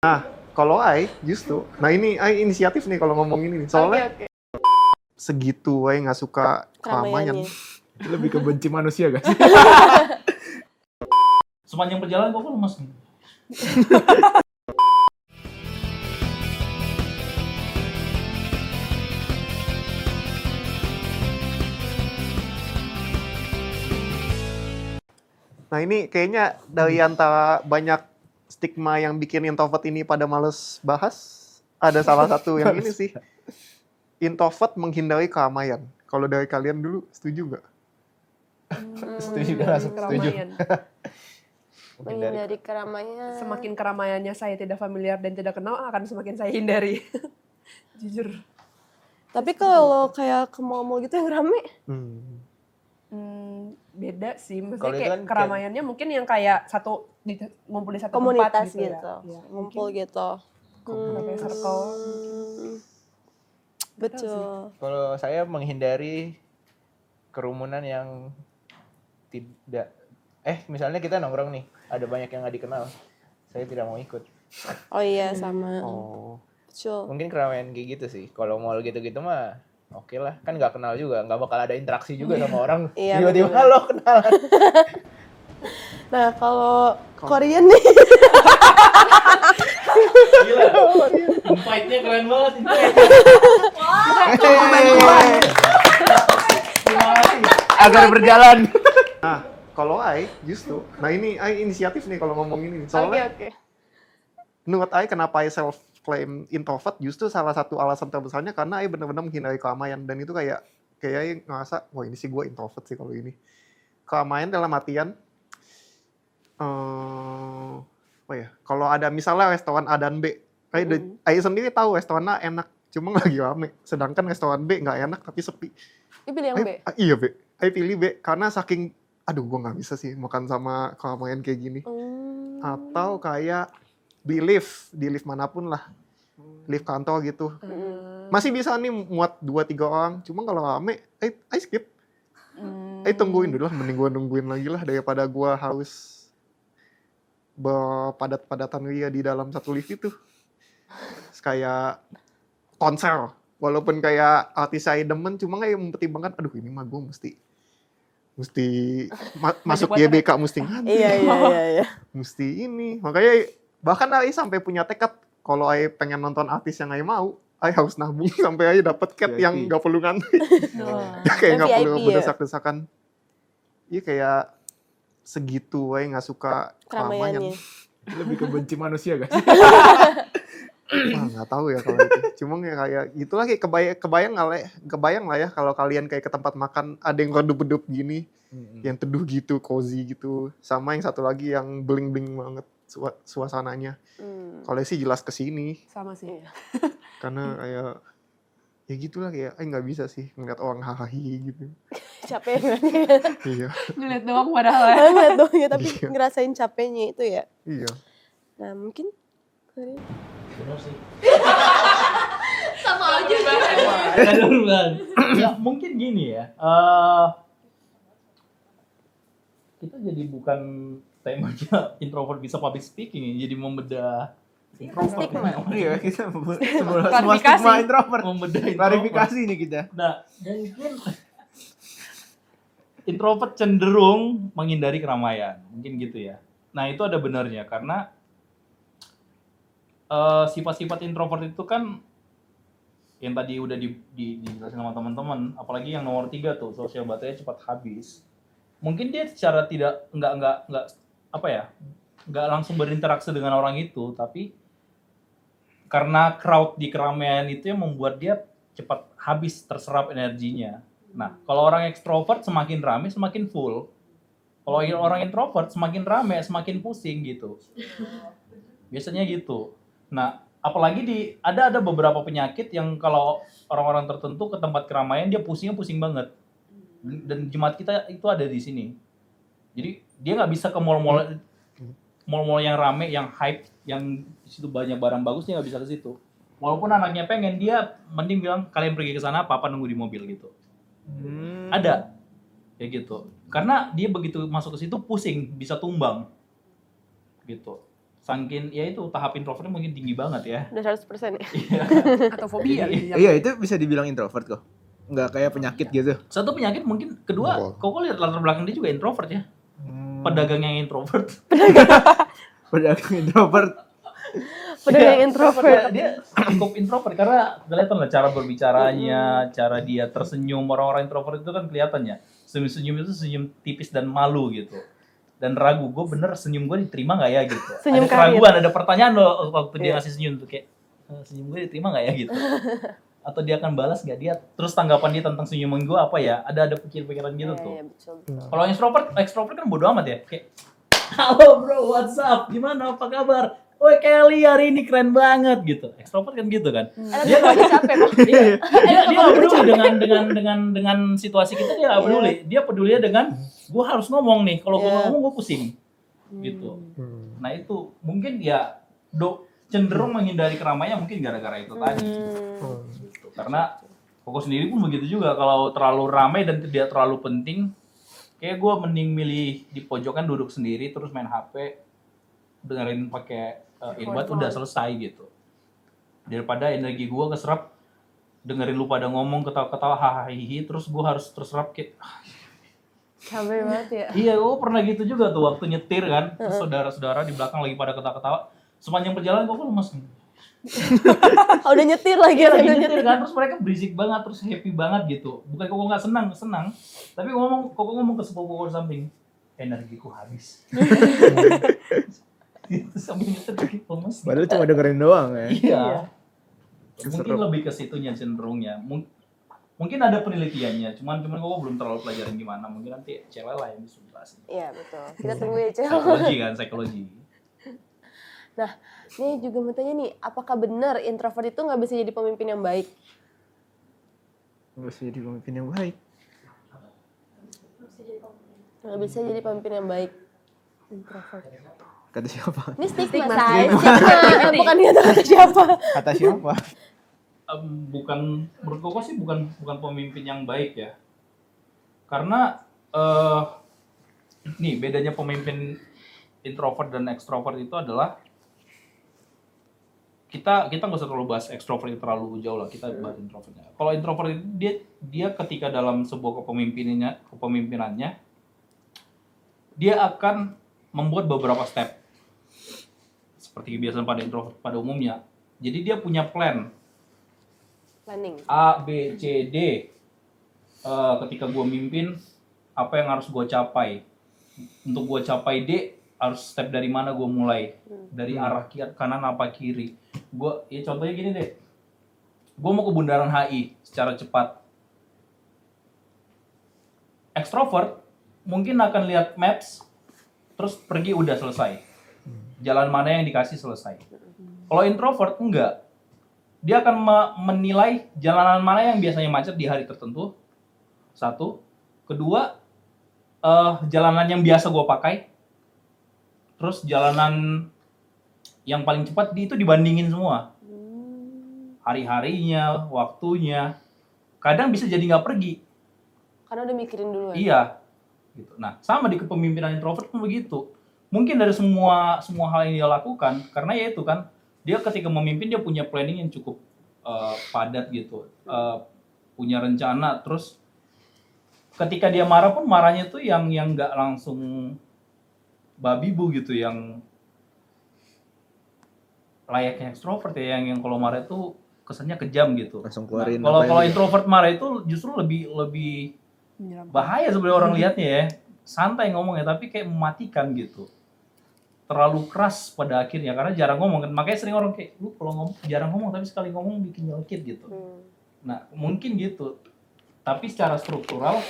Nah, kalau justru, nah ini inisiatif nih kalau ngomong ini nih. Soalnya segitu nggak suka keramaian. Itu lebih ke benci manusia gak sih? Sepanjang perjalanan kok lemas nih. Nah ini kayaknya dari antara banyak stigma yang bikin introvert ini pada males bahas, ada salah satu yang ini sih. Introvert menghindari keramaian. Kalau dari kalian dulu, setuju nggak? Setuju kan? Setuju. Keramaian. Menghindari keramaian. Semakin keramaiannya saya tidak familiar dan tidak kenal, akan semakin saya hindari. Jujur. Tapi kalau kayak ke mall gitu yang rame, Beda sih. Maksudnya Kalau itu kayak kan keramaiannya mungkin yang kayak ngumpul di satu komunitas tempat gitu, ya. Iya, ngumpul gitu. Ada kayak circle. Betul. Kalau saya menghindari kerumunan yang tidak misalnya kita nongkrong nih, ada banyak yang nggak dikenal, saya tidak mau ikut. Oh iya sama. Oh. Betul. Mungkin keramaian kayak gitu sih. Kalau mall gitu-gitu mah oke lah, kan nggak kenal juga, nggak bakal ada interaksi juga sama orang. Iya, Tiba-tiba betul. lo kenalan. Nah kalau Korean nih, Gila. Invite-nya keren banget invite. Terima kasih. Agar berjalan. Nah, kalau justru, nah ini inisiatif nih kalau ngomong ini nih. Soalnya oke. menurut kenapa self-claim introvert justru salah satu alasan terbesarnya karena benar-benar menghindari keramaian. Dan itu kayak ngerasa, wah ini sih gue introvert sih kalau ini. Keramaian dalam artian, apa ya, kalau ada misalnya restoran A dan B, sendiri tahu restoran A enak, cuma lagi rame. Sedangkan restoran B nggak enak tapi sepi. Ini pilih yang B. Iya B, pilih B karena saking, aduh gue nggak bisa sih makan sama keramaian kayak gini. Atau kayak di lift manapun lah, lift kantor gitu. Masih bisa nih muat 2-3 orang, cuma kalau rame, skip. Tungguin dulu lah, mending gue nungguin lagi lah daripada gue harus berpadat-padatan ria di dalam satu lift itu. Kayak konser, walaupun kayak artis saya demen, cuma kayak mempertimbangkan, aduh ini mah gue mesti masuk GBK, mesti ngantri. Iya. Mesti ini. Makanya bahkan Ai sampai punya tekad, kalau Ai pengen nonton artis yang Ai mau, Ai harus nabung sampai Ai dapat cat VIP. yang gak perlu ngantri. Kayak gak perlu VIP ya? berdesak-desakan. Iya kayak segitu Ai gak suka keramaian. Keramaiannya. Itu lebih ke benci manusia gak sih? Wah nggak tahu ya kalau itu. Cuma kayak gitulah, kayak kebayang lah ya kalau kalian kayak ke tempat makan ada yang redup-redup gini, yang teduh gitu, cozy gitu, sama yang satu lagi yang bling-bling banget suasananya. Kalau sih jelas kesini, Sama sih. karena kayak ya gitulah, kayak nggak bisa sih ngeliat orang hahaha gitu. Capek banget. Iya, Ngeliat doang padahal ya. Banget dong ya, tapi Iya. ngerasain capeknya itu ya. iya. Nah mungkin Benar sih. sama aja. Kedudukan. Ya mungkin gini ya. Kita jadi bukan temanya introvert bisa public speaking ya, jadi membedah introvert. Iya, kita semua Klarifikasi. stigma introvert. Membedah introvert. Klarifikasi nih kita. Nah, mungkin introvert cenderung menghindari keramaian, mungkin gitu ya. Nah, itu ada benarnya karena sifat-sifat introvert itu kan yang tadi udah dijelasin sama teman-teman, apalagi yang nomor 3 tuh, sosial baterainya cepat habis. Mungkin dia secara tidak nggak langsung berinteraksi dengan orang itu, tapi karena crowd di keramaian itu yang membuat dia cepat habis, terserap energinya. Nah, kalau orang ekstrovert semakin rame semakin full. Kalau orang introvert semakin rame semakin pusing gitu. Biasanya gitu. Nah, apalagi ada beberapa penyakit yang kalau orang-orang tertentu ke tempat keramaian dia pusing banget. Dan jemaat kita itu ada di sini. Jadi dia nggak bisa ke mall-mall yang rame, yang hype, yang di situ banyak barang bagus, dia nggak bisa ke situ. Walaupun anaknya pengen, dia mending bilang kalian pergi ke sana, papa nunggu di mobil gitu. Ada kayak gitu. Karena dia begitu masuk ke situ pusing, bisa tumbang gitu. Saking ya itu tahap introvertnya mungkin tinggi banget ya. Udah 100% ya. Atau fobia. Iya, itu bisa dibilang introvert kok. Nggak kayak penyakit gitu. Satu penyakit mungkin, kedua Betul. kok lihat latar belakang dia juga introvert ya. Pedagang yang introvert. Pedagang introvert. Pedagang Iya, introvert. Dia cukup introvert karena kelihatan lah cara berbicaranya, cara dia tersenyum. Orang-orang introvert itu kan kelihatannya senyum itu senyum tipis dan malu gitu. Dan ragu, gue bener senyum gue diterima nggak ya gitu. Senyum Ada karir. keraguan, ada pertanyaan loh waktu dia Iya. ngasih senyum tuh kayak senyum gue diterima nggak ya gitu. Atau dia akan balas nggak dia, terus tanggapan dia tentang senyuman gue apa ya? Ada pikiran gitu tuh. Iya, betul. Kalau extrovert kan bodo amat ya. Kayak, halo bro, what's up? Gimana, apa kabar? Woi Kelly, hari ini keren banget gitu. Extrovert kan gitu kan. Dia lagi capek kok. Dia nggak peduli dengan situasi kita, dia nggak peduli. Dia pedulinya dengan gue harus ngomong nih. Kalau gue Iya. ngomong gue pusing gitu. Nah itu mungkin ya cenderung menghindari keramaian mungkin gara-gara itu tadi. Gitu. Karena Koko sendiri pun begitu juga. Kalau terlalu ramai dan tidak terlalu penting, kayak gue mending milih di pojokan duduk sendiri terus main HP, dengerin pakai earbud udah selesai gitu. Daripada energi gue keserap dengerin lu pada ngomong ketawa-ketawa hahaha terus gue harus terserap kayak Capek banget ya. iya, gue pernah gitu juga tuh waktu nyetir kan, terus saudara-saudara di belakang lagi pada ketawa-ketawa. Sepanjang perjalanan gue lemes. Udah nyetir lagi Dia ya, lagi udah nyetir kan, terus mereka berisik banget, terus happy banget gitu. Bukan Koko nggak senang, tapi Koko ngomong ke sepupu di samping, energiku habis. Gitu sambil nyetir kayak lemes. Padahal cuma dengerin doang ya. Iya. Mungkin Keserap. lebih ke situnya cenderungnya. Mungkin ada penelitiannya, cuman Koko belum terlalu pelajarin gimana. Mungkin nanti Cela lah yang bisa jelasin. Iya, betul. Kita tunggu ya, Cel. Psikologi. Nah, ini juga mau tanya nih, apakah benar introvert itu nggak bisa jadi pemimpin yang baik? Nggak bisa jadi pemimpin yang baik. Nggak bisa jadi pemimpin yang baik. Introvert. Kata siapa? Ini stigma Stigma saya, sih. bukan kata siapa. Kata siapa? Bukan menurut Koko sih bukan pemimpin yang baik ya. Karena nih bedanya pemimpin introvert dan extrovert itu adalah kita nggak usah terlalu bahas extrovert itu terlalu jauh lah, kita bahas introvertnya. Kalau introvert itu dia ketika dalam sebuah kepemimpinannya dia akan membuat beberapa step seperti kebiasaan pada introvert pada umumnya. Jadi dia punya plan Planning. A, B, C, D. Ketika gue mimpin, apa yang harus gue capai? Untuk gue capai D, harus step dari mana gue mulai? Dari arah kanan apa kiri? Ya contohnya gini deh. Gue mau ke Bundaran HI secara cepat. Extrovert mungkin akan lihat maps, terus pergi udah selesai. Jalan mana yang dikasih selesai. Kalau introvert enggak. Dia akan menilai jalanan mana yang biasanya macet di hari tertentu. Satu. Kedua, jalanan yang biasa gue pakai. Terus jalanan yang paling cepat itu dibandingin semua. Hari-harinya, waktunya. Kadang bisa jadi nggak pergi. Karena udah mikirin dulu ya. Iya. Gitu. Nah, sama di kepemimpinan introvert pun begitu. Mungkin dari semua hal yang dia lakukan, karena ya itu kan, dia ketika memimpin dia punya planning yang cukup padat gitu, punya rencana. Terus ketika dia marah pun marahnya tuh yang nggak langsung babi bu gitu, yang layaknya extrovert ya, yang kalau marah itu kesannya kejam gitu. Langsung keluarin Nah, apa kalau yang- introvert marah itu justru lebih bahaya sebenarnya orang lihatnya ya. Santai ngomongnya tapi kayak mematikan gitu. Terlalu keras pada akhirnya karena jarang ngomong kan. Makanya sering orang kayak lu kalau ngomong jarang ngomong tapi sekali ngomong bikin nyelkit gitu. Nah, mungkin gitu. Tapi secara struktural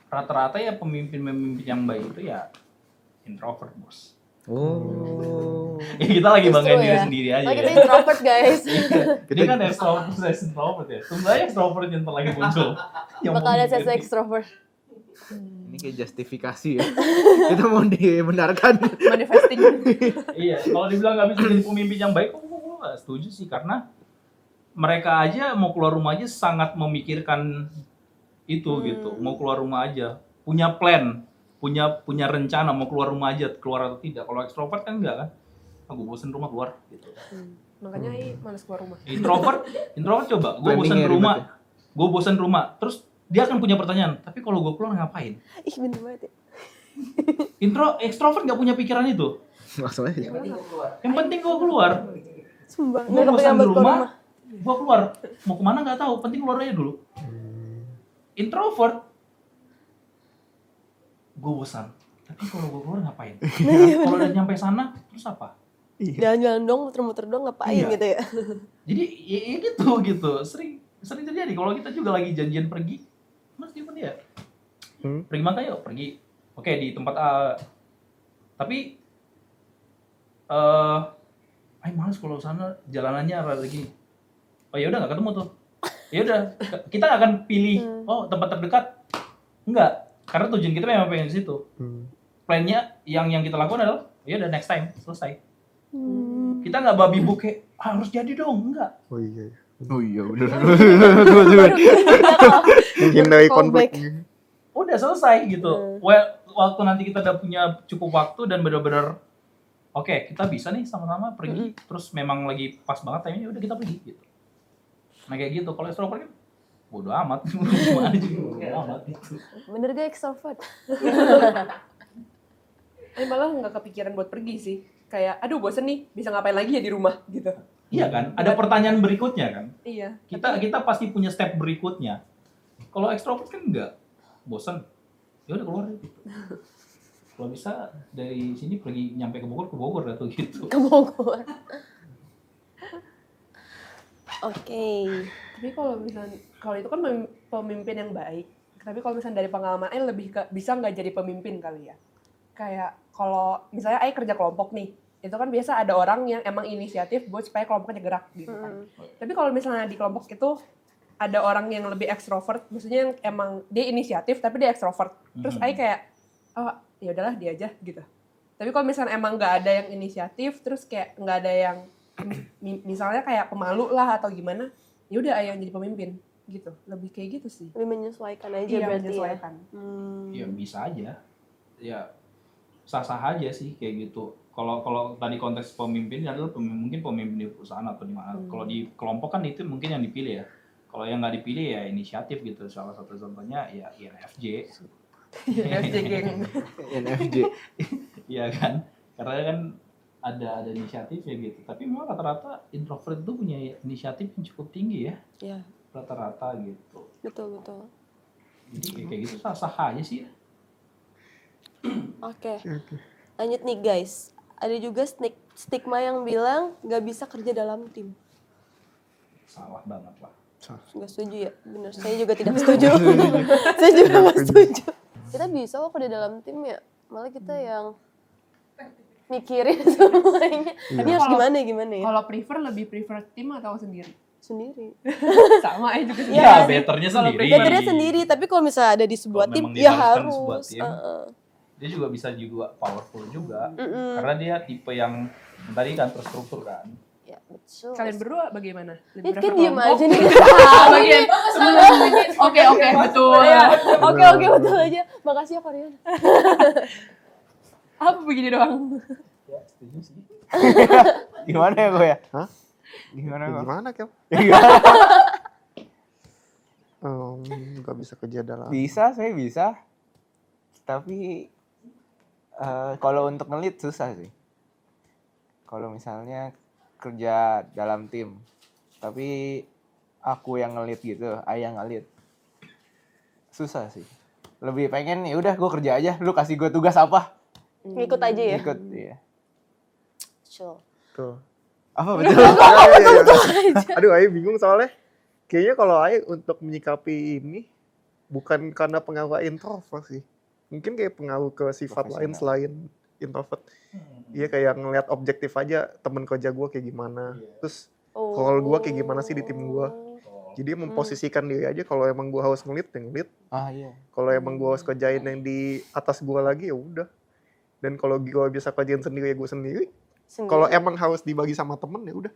rata-rata ya pemimpin yang baik itu ya introvert, Bos. Oh. Ya, kita lagi Justru banggain diri ya. sendiri aja. Oh, kita Ya. introvert guys. Ini kan extrovert ya. Tunggu aja extrovert yang ntar lagi muncul. Yang Bakal ada mau sesi diganti. extrovert. Ini kayak justifikasi ya. Kita mau dibenarkan. Manifesting. Iya, kalau dibilang nggak bisa jadi pemimpin yang baik, gue nggak setuju sih karena mereka aja mau keluar rumah aja sangat memikirkan itu gitu, mau keluar rumah aja punya plan punya rencana mau keluar rumah aja, keluar atau tidak. Kalau ekstrovert kan enggak kan, aku bosen rumah keluar gitu. Makanya Ai malas keluar rumah. Introvert coba, gue bosen Planningnya rumah, ribet gue bosen rumah, terus dia akan punya pertanyaan, tapi kalau gue keluar ngapain? Ih bener banget ya. Ekstrovert nggak punya pikiran itu. langsung aja. Yang penting gue keluar. Sumpah. Gue Nggak bosan kepikiran di buat keluar rumah, gue keluar. Mau kemana nggak tahu, penting keluar aja dulu. Introvert, gue bosan. Tapi kalau gue keluar ngapain? Kalau udah nyampe sana, terus apa? Jalan-jalan dong, muter-muter dong ngapain Iya. gitu ya. Jadi ya gitu. Sering terjadi. Kalau kita juga lagi janjian pergi, mas gimana ya? Pergi makan yuk, pergi. Oke, di tempat A. Tapi ay males kalau sana jalanannya rada gini. Oh ya udah nggak ketemu tuh. Ya udah, kita nggak akan pilih oh tempat terdekat. Enggak, karena tujuan kita memang pengen di situ. Plannya yang kita lakukan adalah ya udah next time selesai. Kita nggak babi bu kayak harus jadi dong, enggak. Oh iya. Oh iya bener. Menghindari Callback. konflik. Udah selesai gitu. Waktu nanti kita udah punya cukup waktu dan benar-benar oke, kita bisa nih sama-sama pergi. Terus memang lagi pas banget timenya, udah kita pergi gitu. Nah kayak gitu. Kalau extrovert kan bodo amat, gimana juga bodo amat gitu. Bener gak extrovert? Ai malah nggak kepikiran buat pergi sih. Kayak, aduh bosen nih, bisa ngapain lagi ya di rumah gitu. Iya kan? Ada pertanyaan berikutnya kan? Iya. Kita pasti punya step berikutnya. Kalau extrovert kan enggak. Bosan. Ya udah keluar gitu. Kalau bisa dari sini pergi nyampe ke Bogor atau gitu. Ke Bogor. Oke. Tapi kalau itu kan pemimpin yang baik. Tapi kalau misalnya dari pengalaman Ai lebih ke bisa nggak jadi pemimpin kali ya. Kayak kalau misalnya Ai kerja kelompok nih, itu kan biasa ada orang yang emang inisiatif buat supaya kelompoknya gerak gitu kan. Tapi kalau misalnya di kelompok itu ada orang yang lebih ekstrovert, maksudnya yang emang dia inisiatif tapi dia ekstrovert. Terus Ai kayak, oh ya udahlah dia aja gitu. Tapi kalau misalnya emang nggak ada yang inisiatif, terus kayak nggak ada yang misalnya kayak pemalu lah atau gimana, ya udah Ai yang jadi pemimpin gitu. Lebih kayak gitu sih. Lebih menyesuaikan aja Iya, berarti menyesuaikan. Ya bisa aja. Ya sah-sah aja sih kayak gitu. Kalau tadi konteks pemimpin adalah mungkin pemimpin di perusahaan atau di mana. Kalau di kelompok kan itu mungkin yang dipilih ya. Kalau yang nggak dipilih ya inisiatif gitu. Salah satu contohnya ya INFJ. INFJ geng. NFJ. Iya kan? Karena kan ada inisiatif ya gitu. Tapi memang rata-rata introvert itu punya inisiatif yang cukup tinggi ya. Iya, Rata-rata gitu. betul. Jadi kayak gitu sah-sah aja sih. Oke. Lanjut nih guys. Ada juga stigma yang bilang nggak bisa kerja dalam tim. Salah banget lah. Nggak setuju ya? Bener, saya juga tidak setuju. Saya juga nggak setuju. Kita bisa kok kerja dalam tim ya. Malah kita yang mikirin semuanya. Ini harus gimana ya? Kalau lebih prefer tim atau sendiri? Sendiri. Sama Ai juga sendiri. Ya, betternya sendiri. Betternya sendiri, tapi kalau misalnya ada di sebuah Kalau tim, memang ya diharuskan di sebuah harus. tim, dia juga bisa powerful juga. Karena dia tipe yang tadi kan terstruktur kan. Ya, betul. Kalian berdua bagaimana? Ini Lebih kan prefer diem kelompok? aja nih. Bagian sebelum Oke, betul. Ya, Oke, betul aja. Makasih ya Korean. Apa begini doang? Ya, setuju sih. Gimana ya gue ya? Hah? Gimana Ya gue? gimana Kel? Nggak bisa kerja dalam. Bisa, saya bisa. Tapi kalau untuk ngelit susah sih. Kalau misalnya kerja dalam tim, tapi aku yang ngelit gitu, ayah ngelit, susah sih. Lebih pengen ya udah gue kerja aja, lu kasih gue tugas apa? Ngikut aja ya. Ikut, iya. Betul. Tuh. Apa betul? Aduh, Ai bingung soalnya. Kayaknya kalau Ai untuk menyikapi ini bukan karena pengaruh introvert sih. Mungkin kayak pengaruh ke sifat lain selain introvert. Iya kayak ngeliat objektif aja temen kerja gue kayak gimana. Terus role gue kayak gimana sih di tim gue. Jadi memposisikan diri aja kalau emang gue harus ngelit ya ngelit. Ah iya. Kalau emang gue harus kerjain yang di atas gue lagi ya udah. Dan kalau gue bisa kerjain sendiri ya gue sendiri. Kalau emang harus dibagi sama temen ya udah.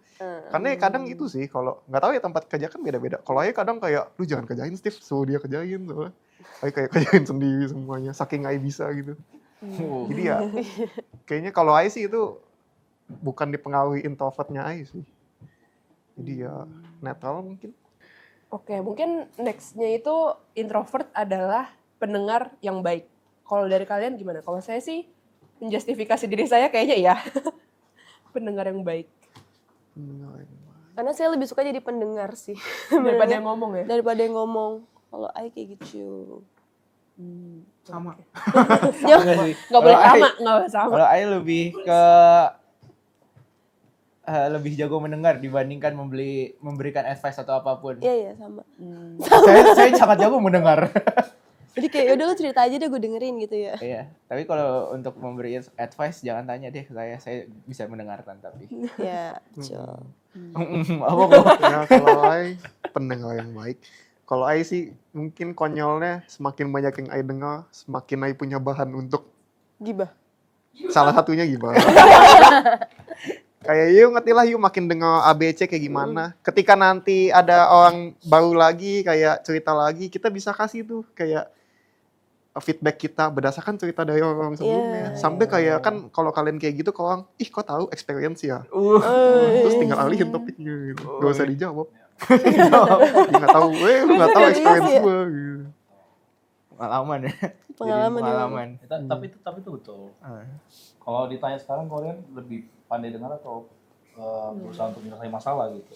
Karena ya kadang itu sih kalau nggak tahu ya tempat kerja kan beda-beda. Kalau aja kadang kayak lu jangan kerjain Steve, suruh dia kerjain soalnya. Ai kayak kerjain sendiri semuanya, saking Ai bisa gitu. Jadi ya, kayaknya kalau Ai sih itu bukan dipengaruhi introvertnya Ai sih. Jadi ya netral mungkin. Oke, mungkin next-nya itu introvert adalah pendengar yang baik. Kalau dari kalian gimana? Kalau saya sih menjustifikasi diri saya kayaknya ya pendengar yang baik Karena saya lebih suka jadi pendengar sih. daripada yang ngomong ya. Daripada yang ngomong. Kalau I kayak gitu. Sama. Enggak sih. Nggak boleh Kalau sama, Ai- nggak boleh sama. Kalau Ai lebih ke lebih jago mendengar dibandingkan memberikan advice atau apapun. Iya sama. Saya sangat jago mendengar. Jadi kayak yaudah lu cerita aja deh gue dengerin gitu ya. Iya, tapi kalau untuk memberi advice jangan tanya deh ke saya bisa mendengarkan tapi. Ya, col. Apa kok? Ya kalau Ai pendengar yang baik. Kalau Ai sih mungkin konyolnya semakin banyak yang Ai dengar, semakin Ai punya bahan untuk Gibah. salah satunya gimana. Kayak yuk ngerti lah yuk makin dengar ABC kayak gimana. Ketika nanti ada orang baru lagi kayak cerita lagi, kita bisa kasih tuh kayak feedback kita berdasarkan cerita dari orang sebelumnya. Iya. Sampai kayak kan kalau kalian kayak gitu, kalau orang, ih kok tahu experience ya. Oh, Terus tinggal alihin topiknya gitu. Gak usah dijawab. Dia nggak tahu, lu nggak tahu Serius experience ya? gue. Gitu. Pengalaman ya. Pengalaman. Jadi pengalaman. Tapi itu betul. Ah. Kalau ditanya sekarang kalian lebih pandai dengar atau berusaha untuk menyelesaikan masalah gitu.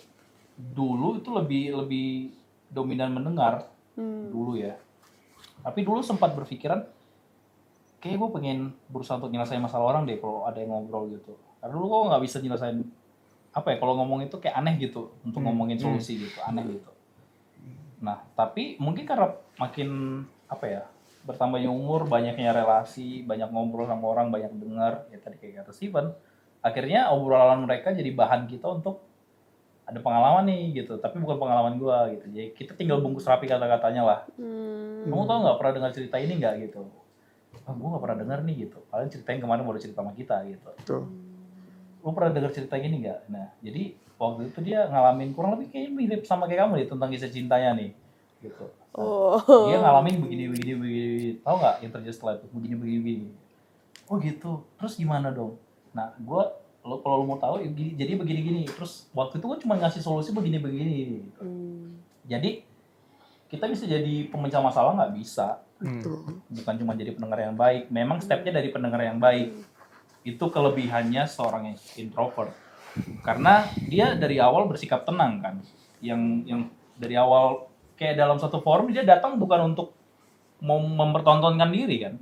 Dulu itu lebih dominan mendengar dulu ya. Tapi dulu sempat berpikiran kayak gue pengen berusaha untuk menyelesaikan masalah orang deh kalau ada yang ngobrol gitu. Karena dulu kok nggak bisa nyelesain apa ya, kalau ngomong itu kayak aneh gitu untuk ngomongin solusi gitu, aneh gitu. Nah, tapi mungkin karena makin apa ya, bertambahnya umur, banyaknya relasi, banyak ngobrol sama orang, banyak dengar, ya tadi kayak kata Steven, akhirnya obrolan mereka jadi bahan kita untuk ada pengalaman nih gitu, tapi bukan pengalaman gua gitu. Jadi kita tinggal bungkus rapi kata-katanya lah. Kamu tau nggak pernah dengar cerita ini nggak gitu? Ah, gua nggak pernah dengar nih gitu. Kalian ceritain kemarin baru cerita sama kita gitu. Tuh. Lu pernah dengar cerita gini nggak? Nah, jadi waktu itu dia ngalamin kurang lebih kayak mirip sama kayak kamu nih tentang kisah cintanya nih, gitu. Oh. Dia ngalamin begini. Tahu nggak yang terjadi setelah itu? Begini. Oh gitu. Terus gimana dong? Nah, kalau lu mau tahu, jadi begini. Terus waktu itu gue cuma ngasih solusi begini. Gitu. Jadi kita bisa jadi pemecah masalah nggak bisa. Bukan cuma jadi pendengar yang baik. Memang stepnya dari pendengar yang baik. Itu kelebihannya seorang yang introvert. Karena dia dari awal bersikap tenang kan. Yang dari awal kayak dalam satu forum dia datang bukan untuk mau mempertontonkan diri kan.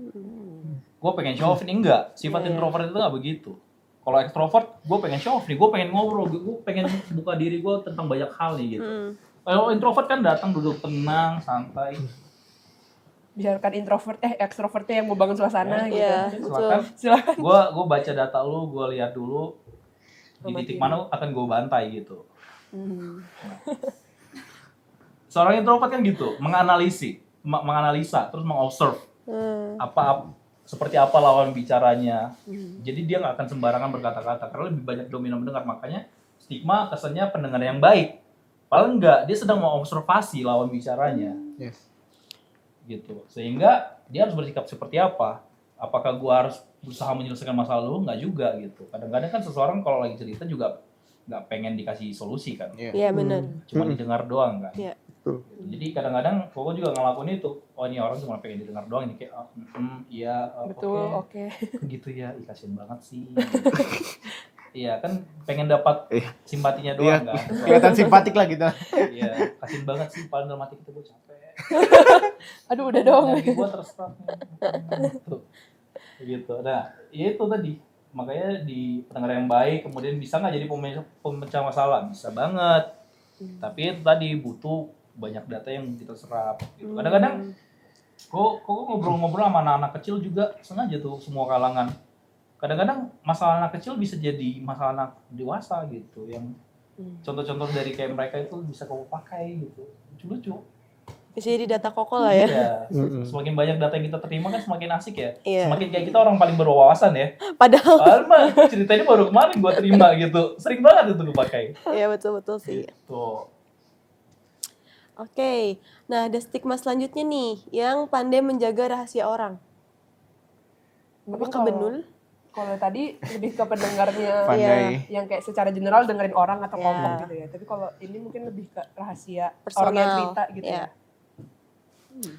Gue pengen show off nih, enggak. Sifat introvert itu nggak begitu. Kalau extrovert, gue pengen show off nih, gue pengen ngobrol, gue pengen buka diri gue tentang banyak hal nih gitu. Kalau introvert kan datang duduk tenang, santai. Biarkan extrovertnya yang mau bangun suasana gitu. Iya, betul. Silakan. Gue baca data lu, gue lihat dulu di titik mana akan gue bantai gitu. Seorang introvert kan gitu, menganalisa, terus mengobserve seperti apa lawan bicaranya. Jadi dia nggak akan sembarangan berkata-kata karena lebih banyak dominan mendengar. Makanya stigma kesannya pendengar yang baik. Paling enggak, dia sedang mengobservasi lawan bicaranya. Yes. Gitu. Sehingga dia harus bersikap seperti apa? Apakah gua harus berusaha menyelesaikan masalah lu? Enggak juga gitu. Kadang-kadang kan seseorang kalau lagi cerita juga nggak pengen dikasih solusi kan. Iya benar. Cuma didengar doang kan. Iya. Betul. Jadi kadang-kadang Koko juga ngelakuin itu. Oh ini orang cuma pengen didengar doang, ini kayak iya Betul, oke. gitu ya, kasian banget sih. Iya kan pengen dapat simpatinya doang kan. Kelihatan simpatik lah kita. Iya, kasian banget sih, paling dalam hati kita gue capek. Aduh udah dong. Energi gue terserap. Gitu. Nah, ya itu tadi. Makanya di pendengar yang baik, kemudian bisa nggak jadi pemecah masalah? Bisa banget. Tapi itu tadi butuh banyak data yang kita serap. Gitu. Kadang-kadang kok ngobrol-ngobrol sama anak-anak kecil juga sengaja tuh semua kalangan. Kadang-kadang masalah anak kecil bisa jadi masalah anak dewasa gitu. Yang contoh-contoh dari kayak mereka itu bisa kau pakai gitu. Lucu-lucu. Bisa jadi data Koko lah ya. Iya. Semakin banyak data yang kita terima kan semakin asik ya. Iya. Semakin kayak kita orang paling berwawasan ya. Padahal Mah ceritanya baru kemarin gua terima gitu. Sering banget itu gue pakai. iya betul-betul sih. Tuh. Oke. Nah, ada stigma selanjutnya nih, yang pandai menjaga rahasia orang. Mungkin Apakah benul? Kalau tadi lebih ke pendengarnya Pandai. yang kayak secara general dengerin orang atau Iya. kelompok gitu ya. Tapi kalau ini mungkin lebih ke rahasia Personal. orang yang cerita gitu Iya. ya.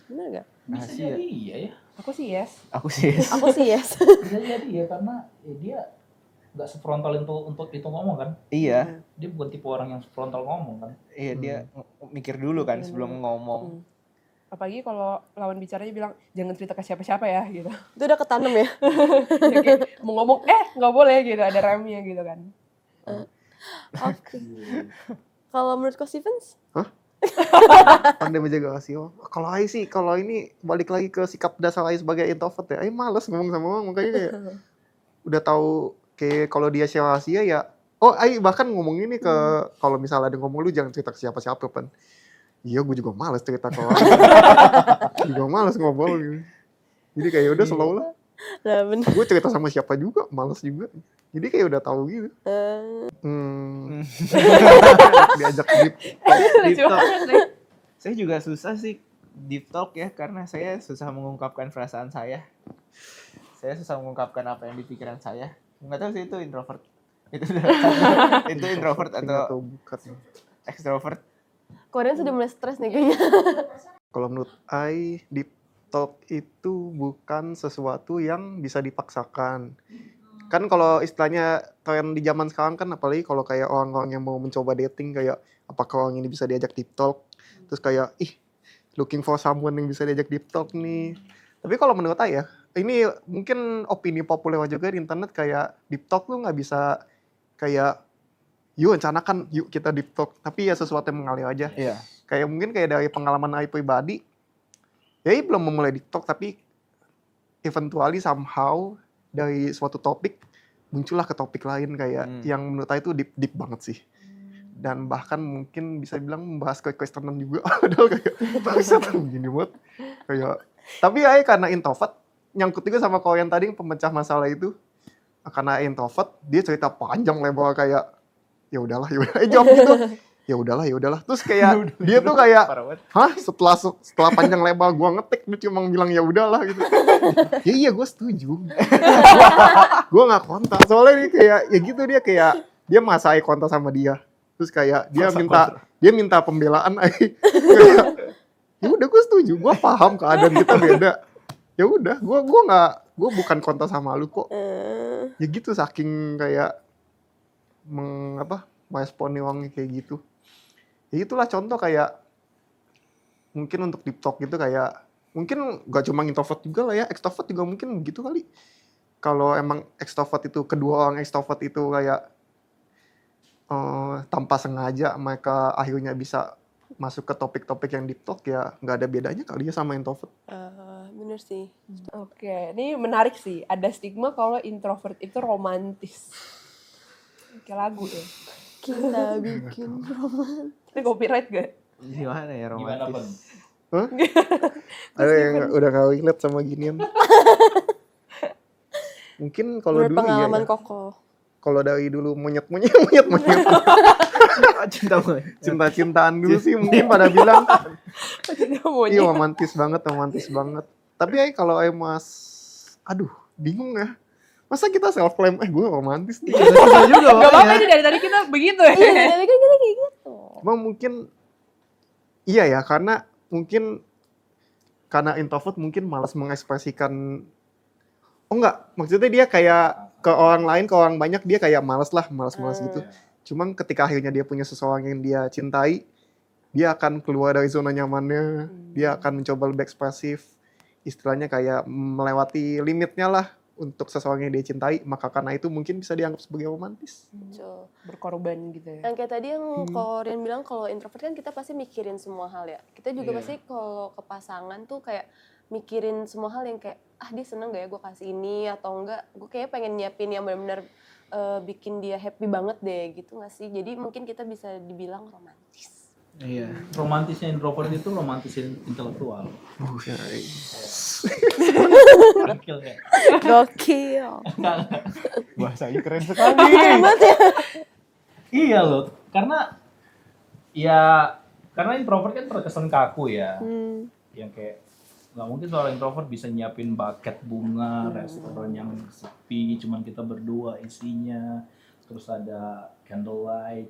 Bener gak? Bisa Rahasia. jadi iya ya. Aku sih yes. Aku sih. Aku sih yes. Bisa jadi ya karena ya dia nggak sefrontal untuk itu ngomong kan. Iya, Dia bukan tipe orang yang frontal ngomong kan. iya dia mikir dulu kan sebelum ngomong. Apalagi kalau lawan bicaranya bilang jangan cerita ke siapa-siapa ya gitu. Itu udah ketanam ya? Ya, kayak mau ngomong nggak boleh gitu, ada remnya gitu kan. Oke. Kalau menurut Ko Stevens? Pandai menjaga rahasia. Kalau Ai sih, kalau ini balik lagi ke sikap dasar Ai sebagai introvert ya. Ai males ngomong sama orang, makanya kayak udah tahu kayak kalau dia share rahasia ya. Oh, Ai bahkan ngomong ini ke kalau misalnya ada ngomong lu jangan cerita ke siapa-siapa, Pan. Iya, gue juga males cerita ke orang. Juga males ngobrol gitu. Jadi kayak udah slow lah. Nah, bener. Gue cerita sama siapa juga, males juga. Jadi kayak udah tahu gitu. Diajak deep talk. Saya juga susah sih deep talk ya karena saya susah mengungkapkan perasaan saya. Saya susah mengungkapkan apa yang di pikiran saya. Nggak tahu sih itu introvert. Itu introvert atau bukan. extrovert. Korean sudah mulai stres nih kayaknya. Kalau menurut Ai, deep talk itu bukan sesuatu yang bisa dipaksakan. Kan kalau istilahnya tren di zaman sekarang kan apalagi kalau kayak orang-orang yang mau mencoba dating kayak apakah orang ini bisa diajak deep talk. Terus kayak looking for someone yang bisa diajak deep talk nih. Tapi kalau menurut Ai ya, ini mungkin opini populer juga di internet kayak deep talk lu nggak bisa kayak yuk rencanakan yuk kita deep talk. Tapi ya sesuatu yang mengalir aja. Iya. Kayak mungkin kayak dari pengalaman Ai pribadi, ya Ai belum memulai deep talk tapi eventually somehow dari suatu topik muncullah ke topik lain kayak yang menurut Ai itu deep banget sih. Dan bahkan mungkin bisa dibilang membahas questionan juga. Padahal kayak bangsat gini banget. Kayak tapi Ai karena introvert nyangkut juga sama kau yang tadi yang pemecah masalah itu. Karena introvert dia cerita panjang lebar kayak ya udahlah jawab gitu. Ya udahlah. Terus kayak dia tuh kayak setelah panjang lebar gua ngetik dia cuma bilang ya udahlah gitu. Ya iya gua setuju. Gua enggak kontak soalnya dia kayak ya gitu dia kayak dia merasa Ai kontak sama dia. Terus kayak dia minta pembelaan Ai. Ya udah gua setuju, gua paham keadaan kita beda. Ya udah, gua bukan kontak sama lu kok. Ya gitu saking kayak meresponi orang kayak gitu. Ya itulah contoh kayak mungkin untuk deep talk gitu kayak mungkin gak cuma introvert juga lah ya, extrovert juga mungkin begitu kali. Kalau emang extrovert itu kedua orang extrovert itu kayak tanpa sengaja mereka akhirnya bisa masuk ke topik-topik yang deep talk ya nggak ada bedanya kali ya sama introvert. Bener sih. Oke, ini menarik sih. Ada stigma kalau introvert itu romantis. Kayak lagu ya. Kita bikin roman. Ini copyright gak? Gimana ya Gimana romantis? Bang? Ada yang udah gak relate sama ginian. Mungkin kalau Menurut dulu pengalaman ya. Koko. Kalau dari dulu monyet. Cinta-cintaan dulu sih mungkin pada bilang iya romantis banget. Tapi kalau aduh bingung ya. Masa kita self claim gue romantis nih. Susah juga. Gak apa-apa ini dari tadi kita begitu ya. Iya, tapi kan kita kayak gitu. Cuma mungkin iya ya karena introvert mungkin malas mengekspresikan. Oh enggak, maksudnya dia kayak ke orang lain, ke orang banyak dia kayak malas gitu. Cuma ketika akhirnya dia punya seseorang yang dia cintai, dia akan keluar dari zona nyamannya, dia akan mencoba lebih ekspresif. Istilahnya kayak melewati limitnya lah untuk seseorang yang dia cintai, maka karena itu mungkin bisa dianggap sebagai romantis. Berkorban gitu ya. Yang kayak tadi yang Korean bilang kalau introvert kan kita pasti mikirin semua hal ya. Kita juga pasti kalau ke pasangan tuh kayak mikirin semua hal yang kayak dia seneng gak ya gue kasih ini atau enggak. Gue kayak pengen nyiapin yang benar-benar bikin dia happy banget deh gitu gak sih. Jadi mungkin kita bisa dibilang romantis. Iya. Romantisnya introvert itu romantisin intelektual. Gokil ya. Gokil. Bahasanya keren sekali. Keren banget ya. Iya loh, karena ya Karena introvert kan terkesan kaku ya. Hmm. Yang kayak nggak mungkin seorang introvert bisa nyiapin buket bunga, restoran yang sepi, cuman kita berdua isinya, terus ada candlelight,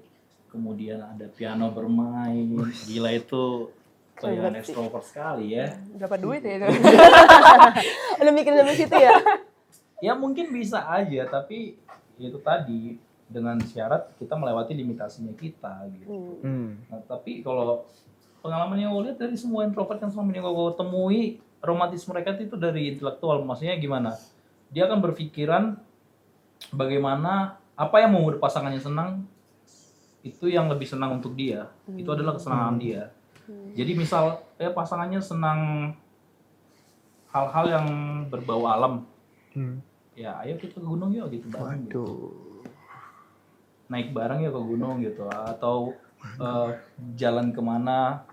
kemudian ada piano bermain. Gila itu kayak Hebat sih. extrovert sekali ya. Dapat duit ya itu. Udah mikirin sampai situ ya? Ya mungkin bisa aja, tapi itu tadi dengan syarat kita melewati limitasinya kita gitu. Nah, tapi kalau pengalaman yang gue lihat dari semua introvert yang selama ini gue temui, romantis mereka itu dari intelektual. Maksudnya gimana? Dia akan berpikiran bagaimana apa yang membuat pasangannya senang itu yang lebih senang untuk dia. Itu adalah kesenangan dia. Jadi misal pasangannya senang hal-hal yang berbau alam. Ya ayo kita ke gunung yuk gitu bareng. Gitu. Naik bareng ya ke gunung gitu, atau jalan kemana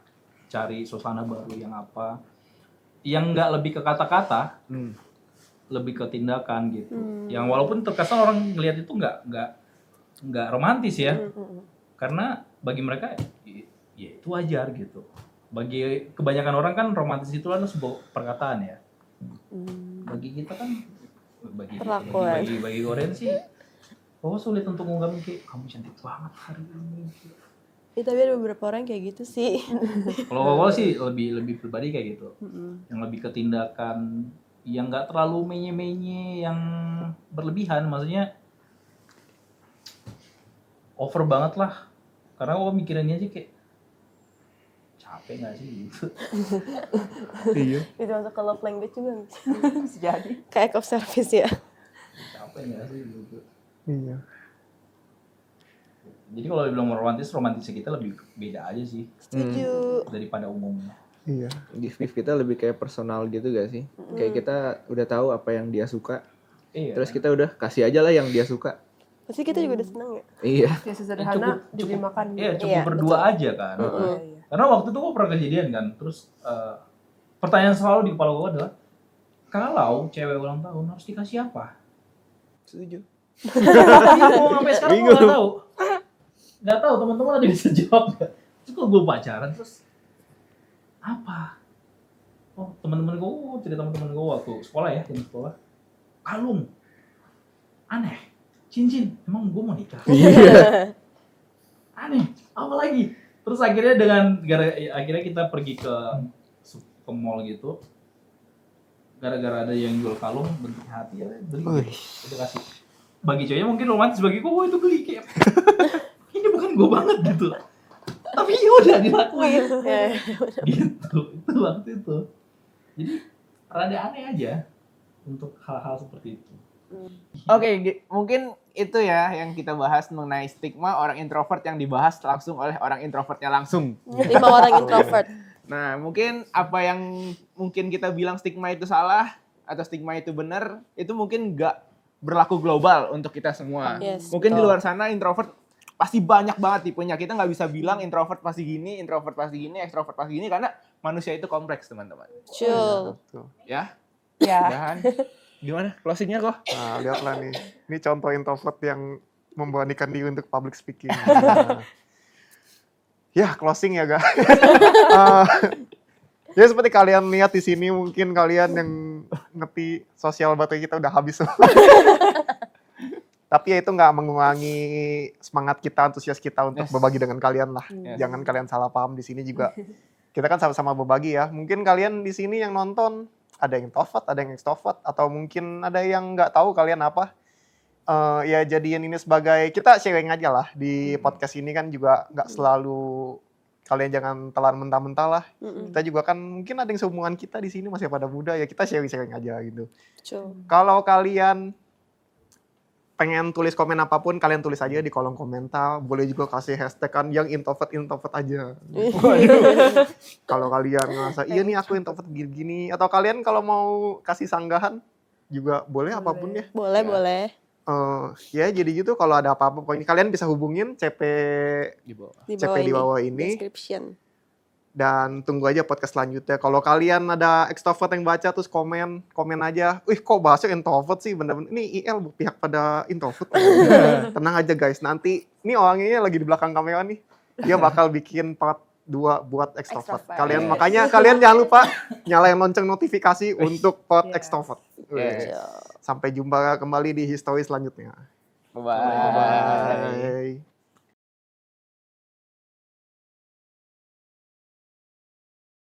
cari suasana baru yang apa, yang nggak lebih ke kata-kata, lebih ke tindakan gitu. Yang walaupun terkesan orang ngelihat itu nggak romantis ya, karena bagi mereka ya itu wajar gitu. Bagi kebanyakan orang kan romantis itu adalah sebuah perkataan ya. Bagi kita kan bagi Oren sih, sulit untuk ngungkapin kayak kamu cantik banget hari ini. Ya, tapi ada beberapa orang kayak gitu sih. Kalau gue sih lebih pribadi kayak gitu, yang lebih ke tindakan, yang nggak terlalu menye-menye, yang berlebihan, maksudnya over banget lah. Karena gue mikirinnya aja kayak capek nggak sih gitu. Iya. Itu masuk ke love language juga nggak sih? Bisa jadi. Kayak act of service ya. Capek nggak sih gitu. Iya. Jadi kalau dibilang romantisnya kita lebih beda aja sih Setuju. daripada umumnya. Iya. Gift kita lebih kayak personal gitu gak sih? Kayak kita udah tahu apa yang dia suka. Iya. Terus kita udah kasih aja lah yang dia suka. Pasti kita juga udah seneng ya. Iya. Ya sederhana diberi makan. Iya, cukup Iya, berdua aja kan. Iya. Karena waktu itu gue pernah kejadian kan. Terus pertanyaan selalu di kepala gue adalah, kalau cewek ulang tahun harus dikasih apa? Setuju. Bingung sampai sekarang gue nggak tahu. Nggak tahu, teman-teman ada bisa jawab nggak? Terus kalau gue pacaran terus apa? Oh teman-teman gue, cerita teman-teman gue waktu sekolah ya, di sekolah. Kalung, aneh. Cincin, emang gue mau nikah? Iya. Aneh, apa lagi? Terus akhirnya akhirnya kita pergi ke mall gitu. Gara-gara ada yang jual kalung bentuk hati ya, beli. Udah kasih. Bagi cowoknya mungkin romantis, bagi gue itu geli kayak ini bukan gue banget gitu. Tapi ya udah dilakuin. Gitu, itu waktu itu. Jadi rada aneh aja untuk hal-hal seperti itu. Oke, mungkin itu ya yang kita bahas mengenai stigma orang introvert yang dibahas langsung oleh orang introvertnya langsung. 5 orang introvert. Nah, mungkin apa yang mungkin kita bilang stigma itu salah atau stigma itu benar, itu mungkin nggak berlaku global untuk kita semua. Yes, Mungkin di betul. luar sana introvert pasti banyak banget tipenya. Kita nggak bisa bilang introvert pasti gini, introvert pasti gini, extrovert pasti gini, karena manusia itu kompleks, teman-teman. Chill. Betul. Ya, Ya. dan gimana closingnya kok? Nah, lihatlah nih. Ini contoh introvert yang memberanikan diri untuk public speaking. Nah. Ya, closing ya, guys. Ya seperti kalian lihat di sini, mungkin kalian yang ngerti sosial baterai kita udah habis. Tapi ya itu nggak mengurangi semangat kita, antusias kita untuk berbagi dengan kalian lah. Jangan kalian salah paham, di sini juga kita kan sama-sama berbagi ya. Mungkin kalian di sini yang nonton ada yang introvert, ada yang extrovert, atau mungkin ada yang nggak tahu kalian apa. Ya jadiin ini sebagai kita sharing aja lah di podcast ini, kan juga nggak selalu kalian jangan telan mentah-mentah lah. Kita juga kan mungkin ada yang seumuran kita di sini masih pada muda, ya kita sharing-sharing aja gitu. Chill. Kalau kalian pengen tulis komen apapun, kalian tulis aja di kolom komentar. Boleh juga kasih hashtag kan yang introvert aja. Kalau kalian ngerasa iya nih aku introvert gini, atau kalian kalau mau kasih sanggahan juga boleh apapun ya. Boleh. Ya jadi gitu, kalau ada apa-apa pokoknya kalian bisa hubungin CP Di bawah. CP di bawah ini. Description. Dan tunggu aja podcast selanjutnya. Kalau kalian ada extrovert yang baca terus komen aja. Wih kok bahasnya introvert sih, bener-bener ini IL berpihak pada introvert. Tenang aja guys, nanti ini orangnya lagi di belakang kamera nih. Dia bakal bikin part 2 buat extrovert. Extrovert. Kalian Yes. makanya kalian jangan lupa nyalain lonceng notifikasi untuk pod Yes. extrovert. Yes. Iya. Sampai jumpa kembali di history selanjutnya. Bye. Bye.